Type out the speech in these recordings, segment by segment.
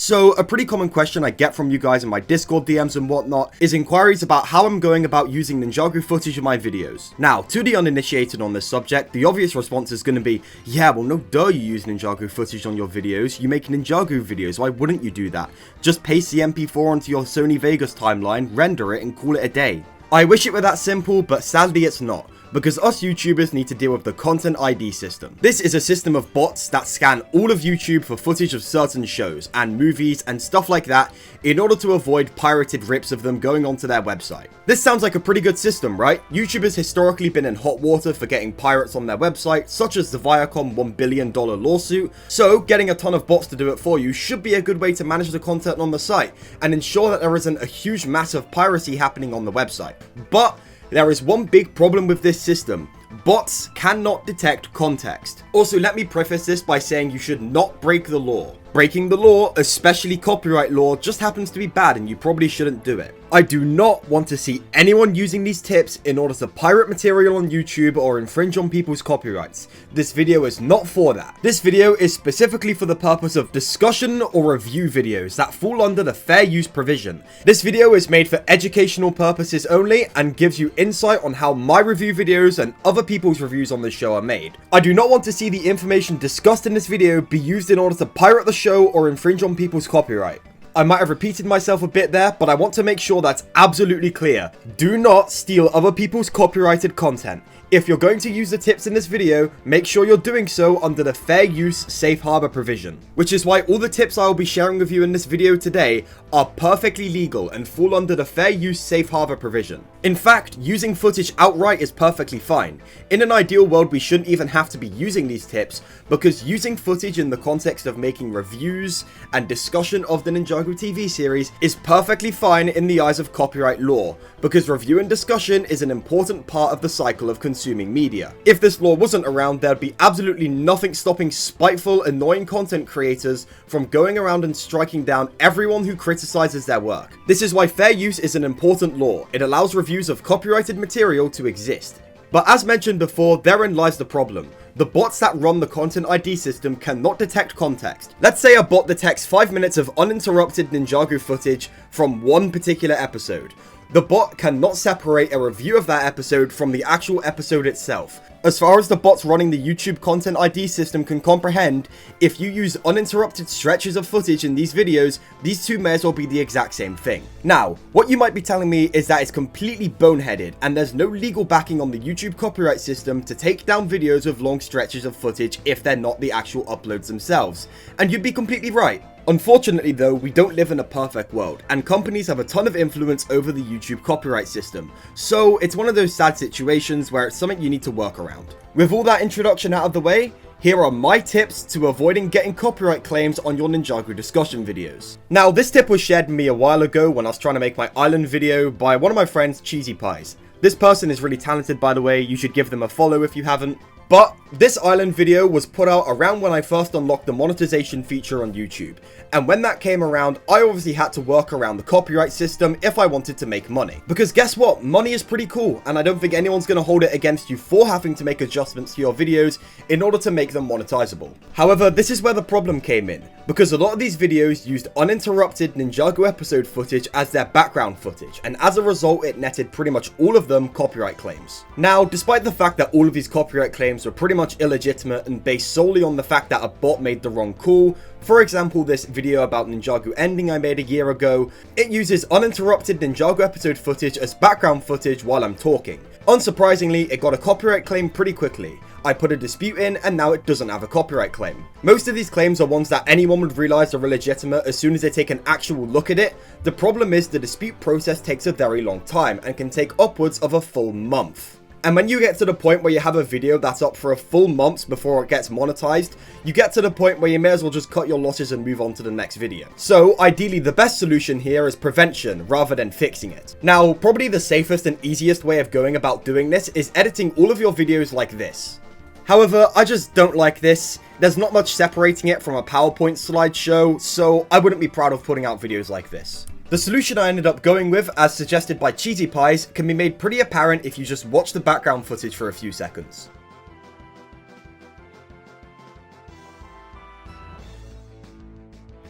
So a pretty common question I get from you guys in my Discord DMs and whatnot is inquiries about how I'm going about using Ninjago footage in my videos. Now, to the uninitiated on this subject, the obvious response is going to be, yeah, well no duh you use Ninjago footage on your videos, you make Ninjago videos, why wouldn't you do that? Just paste the MP4 onto your Sony Vegas timeline, render it and call it a day. I wish it were that simple, but sadly it's not, because us YouTubers need to deal with the Content ID system. This is a system of bots that scan all of YouTube for footage of certain shows and movies and stuff like that in order to avoid pirated rips of them going onto their website. This sounds like a pretty good system, right? YouTube has historically been in hot water for getting pirates on their website, such as the Viacom $1 billion lawsuit, so getting a ton of bots to do it for you should be a good way to manage the content on the site and ensure that there isn't a huge mass of piracy happening on the website. But there is one big problem with this system. Bots cannot detect context. Also, let me preface this by saying you should not break the law. Breaking the law, especially copyright law, just happens to be bad and you probably shouldn't do it. I do not want to see anyone using these tips in order to pirate material on YouTube or infringe on people's copyrights. This video is not for that. This video is specifically for the purpose of discussion or review videos that fall under the fair use provision. This video is made for educational purposes only and gives you insight on how my review videos and other people's reviews on this show are made. I do not want to see the information discussed in this video be used in order to pirate the show or infringe on people's copyright. I might have repeated myself a bit there, but I want to make sure that's absolutely clear. Do not steal other people's copyrighted content. If you're going to use the tips in this video, make sure you're doing so under the fair use safe harbor provision. Which is why all the tips I will be sharing with you in this video today are perfectly legal and fall under the fair use safe harbor provision. In fact, using footage outright is perfectly fine. In an ideal world, we shouldn't even have to be using these tips, because using footage in the context of making reviews and discussion of the Ninjago TV series is perfectly fine in the eyes of copyright law, because review and discussion is an important part of the cycle of consuming media. If this law wasn't around, there'd be absolutely nothing stopping spiteful, annoying content creators from going around and striking down everyone who criticizes their work. This is why fair use is an important law. It allows reviews of copyrighted material to exist. But as mentioned before, therein lies the problem. The bots that run the Content ID system cannot detect context. Let's say a bot detects 5 minutes of uninterrupted Ninjago footage from one particular episode. The bot cannot separate a review of that episode from the actual episode itself. As far as the bots running the YouTube Content ID system can comprehend, if you use uninterrupted stretches of footage in these videos, these two may as well be the exact same thing. Now, what you might be telling me is that it's completely boneheaded and there's no legal backing on the YouTube copyright system to take down videos of long stretches of footage if they're not the actual uploads themselves. And you'd be completely right. Unfortunately though, we don't live in a perfect world, and companies have a ton of influence over the YouTube copyright system, so it's one of those sad situations where it's something you need to work around. With all that introduction out of the way, here are my tips to avoiding getting copyright claims on your Ninjago discussion videos. Now, this tip was shared with me a while ago when I was trying to make my island video by one of my friends, Cheesy Pies. This person is really talented, by the way, you should give them a follow if you haven't. But this island video was put out around when I first unlocked the monetization feature on YouTube, and when that came around, I obviously had to work around the copyright system if I wanted to make money. Because guess what? Money is pretty cool, and I don't think anyone's going to hold it against you for having to make adjustments to your videos in order to make them monetizable. However, this is where the problem came in, because a lot of these videos used uninterrupted Ninjago episode footage as their background footage, and as a result it netted pretty much all of them copyright claims. Now, despite the fact that all of these copyright claims were pretty much illegitimate and based solely on the fact that a bot made the wrong call, for example this video about Ninjago ending I made a year ago, it uses uninterrupted Ninjago episode footage as background footage while I'm talking. Unsurprisingly, it got a copyright claim pretty quickly. I put a dispute in and now it doesn't have a copyright claim. Most of these claims are ones that anyone would realize are illegitimate as soon as they take an actual look at it. The problem is the dispute process takes a very long time and can take upwards of a full month. And when you get to the point where you have a video that's up for a full month before it gets monetized, you get to the point where you may as well just cut your losses and move on to the next video. So ideally the best solution here is prevention rather than fixing it. Now, probably the safest and easiest way of going about doing this is editing all of your videos like this. However, I just don't like this. There's not much separating it from a PowerPoint slideshow, so I wouldn't be proud of putting out videos like this. The solution I ended up going with, as suggested by Cheesy Pies, can be made pretty apparent if you just watch the background footage for a few seconds.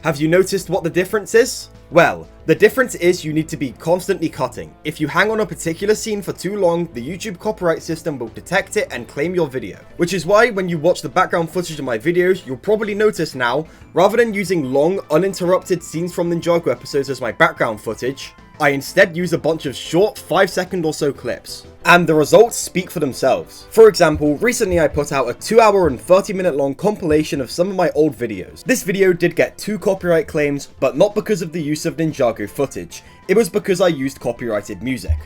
Have you noticed what the difference is? Well, the difference is you need to be constantly cutting. If you hang on a particular scene for too long, the YouTube copyright system will detect it and claim your video. Which is why when you watch the background footage of my videos, you'll probably notice now, rather than using long, uninterrupted scenes from Ninjago episodes as my background footage, I instead use a bunch of short 5-second or so clips. And the results speak for themselves. For example, recently I put out a 2-hour and 30-minute long compilation of some of my old videos. This video did get 2 copyright claims, but not because of the use of Ninjago footage. It was because I used copyrighted music.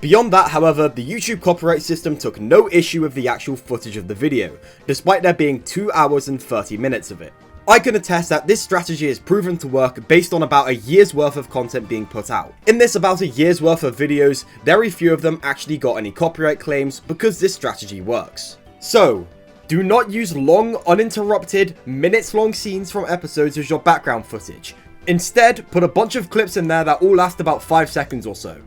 Beyond that, however, the YouTube copyright system took no issue with the actual footage of the video, despite there being 2 hours and 30 minutes of it. I can attest that this strategy is proven to work based on about a year's worth of content being put out. In this about a year's worth of videos, very few of them actually got any copyright claims because this strategy works. So, do not use long, uninterrupted, minutes-long scenes from episodes as your background footage. Instead, put a bunch of clips in there that all last about 5 seconds or so.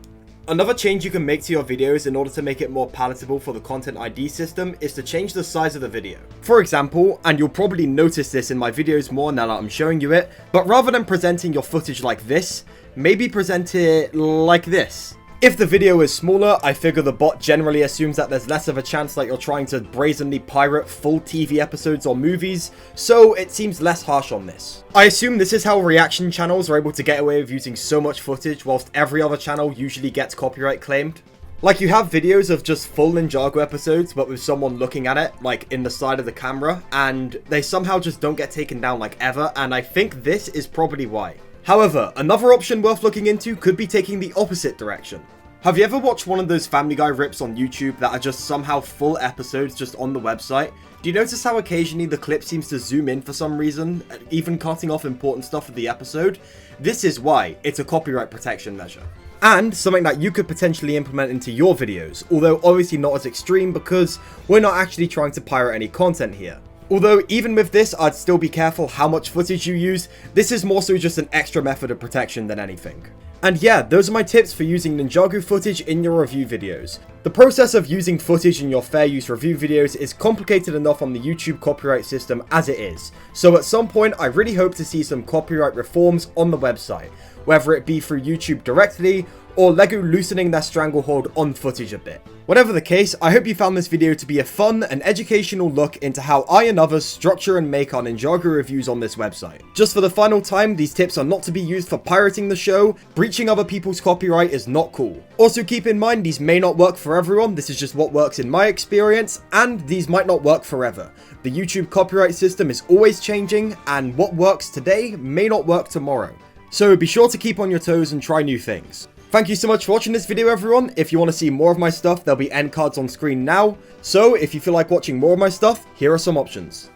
Another change you can make to your videos in order to make it more palatable for the Content ID system is to change the size of the video. For example, and you'll probably notice this in my videos more now that I'm showing you it, but rather than presenting your footage like this, maybe present it like this. If the video is smaller, I figure the bot generally assumes that there's less of a chance that you're trying to brazenly pirate full TV episodes or movies, so it seems less harsh on this. I assume this is how reaction channels are able to get away with using so much footage whilst every other channel usually gets copyright claimed. Like, you have videos of just full Ninjago episodes but with someone looking at it, like in the side of the camera, and they somehow just don't get taken down like ever, and I think this is probably why. However, another option worth looking into could be taking the opposite direction. Have you ever watched one of those Family Guy rips on YouTube that are just somehow full episodes just on the website? Do you notice how occasionally the clip seems to zoom in for some reason, even cutting off important stuff of the episode? This is why. It's a copyright protection measure. And something that you could potentially implement into your videos, although obviously not as extreme because we're not actually trying to pirate any content here. Although, even with this, I'd still be careful how much footage you use. This is more so just an extra method of protection than anything. And yeah, those are my tips for using Ninjago footage in your review videos. The process of using footage in your fair use review videos is complicated enough on the YouTube copyright system as it is. So at some point, I really hope to see some copyright reforms on the website, whether it be through YouTube directly, or LEGO loosening their stranglehold on footage a bit. Whatever the case, I hope you found this video to be a fun and educational look into how I and others structure and make our Ninjago reviews on this website. Just for the final time, these tips are not to be used for pirating the show. Breaching other people's copyright is not cool. Also keep in mind, these may not work for everyone, this is just what works in my experience, and these might not work forever. The YouTube copyright system is always changing, and what works today may not work tomorrow. So be sure to keep on your toes and try new things. Thank you so much for watching this video, everyone. If you want to see more of my stuff, there'll be end cards on screen now. So if you feel like watching more of my stuff, here are some options.